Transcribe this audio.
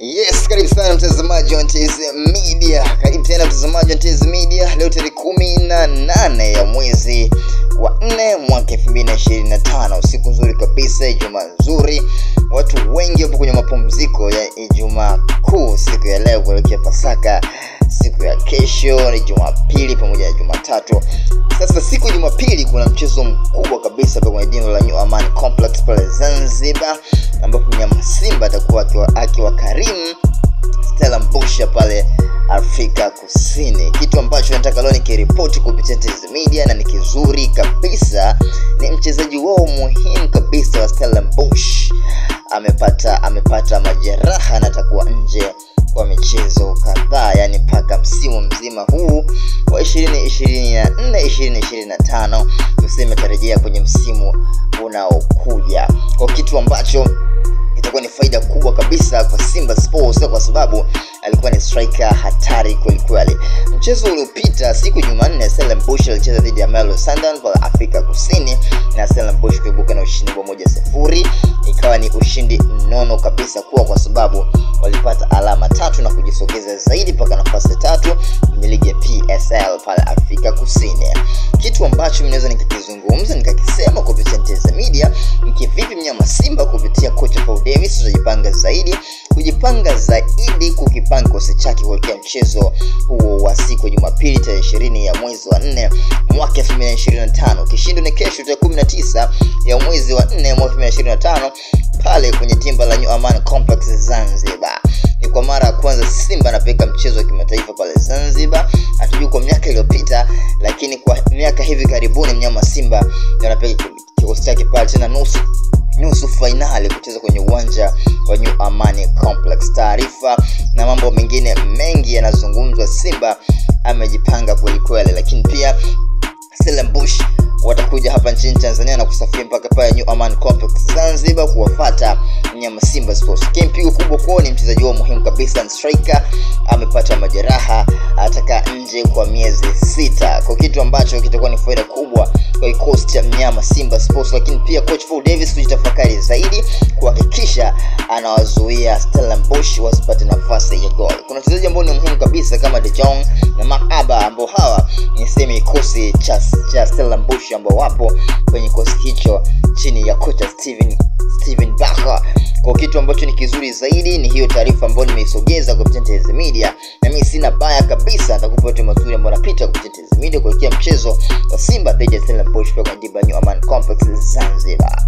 Yes, karibu sana mtazamaji wa Ntez Media. Karibu tena mtazamaji wa Ntez Media. Leo tarehe 18 ya mwezi wa 4 mwaka 2025. Siku nzuri kabisa, Ijumaa nzuri. Watu wengi wapo kwenye mapumziko ya Ijumaa Kuu siku ya leo kuelekea Pasaka. Siku ya kesho ni Jumapili pamoja na Jumatatu. Sasa siku ya Jumapili kuna mchezo mkubwa kabisa kwenye jengo la New Amaan Complex pale Zanzibar, ambapo mnyama Simba atakuwa akiwakarimu Stellenbosch pale Afrika Kusini. Kitu ambacho nataka leo nikiripoti kupitia Ntez Media na ni kizuri kabisa, ni mchezaji wao muhimu kabisa wa Stellenbosch amepata majeraha na atakuwa nje kwa michezo kadhaa, yani mpaka msimu mzima huu wa 2024-2025. Tuseme tarejea kwenye msimu unaokuja, kwa kitu ambacho itakuwa ni faida kubwa kabisa kwa Simba Sports, kwa sababu alikuwa ni striker hatari kweli. Mchezo uliopita siku Jumanne, Stellenbosch alicheza dhidi ya Mamelodi Sundowns kwa Afrika Kusini na Stellenbosch kuibuka na ushindi wa 1-0. Ikawa ni ushindi mnono kabisa kwa sababu walipata alama 3 na kujisogeza zaidi mpaka nafasi 3 kwenye ligi ya PSL pale Afrika Kusini. Kitu ambacho mnaweza nikakizungumza nikakisema kupitia Ntez Media, vipi mnyama Simba kupitia kocha Paul Davis kujipanga zaidi kukipanga kikosi chake kuelekea mchezo huo wa siku ya Jumapili tarehe 20 ya mwezi wa 4 mwaka 2025. Kishindo ni kesho tarehe 19 ya mwezi wa 4 mwaka 2025 pale kwenye timba la New Amaan Complex Zanzibar. Ni kwa mara ya kwanza Simba anapeka mchezo wa kimataifa pale Zanzibar. Hatujui kwa miaka iliyopita, lakini kwa miaka hivi karibuni mnyama Simba anapeka kikosi chake pale tena nusu finali kucheza kwenye uwanja wa New Amaan Complex. Taarifa na mambo mengine mengi yanazungumzwa. Simba amejipanga kweli, lakini pia Stellenbosch watakuja hapa nchini Tanzania na kusafiri mpaka pale New Amaan Complex Zanzibar kuwafuata mnyama Simba Sports. Mpigo kubwa kwao, ni mchezaji wao muhimu kabisa, ni striker, amepata majeraha, atakaa nje kwa miezi 6. Kwa kitu ambacho kitakuwa ni faida kubwa kwa kikosi cha mnyama Simba Sports, lakini pia coach Paul Davis kujitafakari zaidi kuhakikisha anawazuia Stellenbosch wasipate nafasi ya goal. Kuna wachezaji ambao ni muhimu kabisa kama De Jong na Makaba, ambao hawa ni sehemu ya kikosi cha Stellenbosch ambao wapo kwenye kikosi hicho chini ya kocha Steven Barker. Kwa kitu ambacho ni kizuri zaidi ni hiyo taarifa ambayo nimeisogeza kupitia Ntez Media, na mimi sina baya kabisa, nitakupa yote mazuri ambayo yanapita kupitia Ntez Media kuelekea mchezo wa Simba dhidi ya Stellenbosch kwa New Amaan Complex Zanzibar.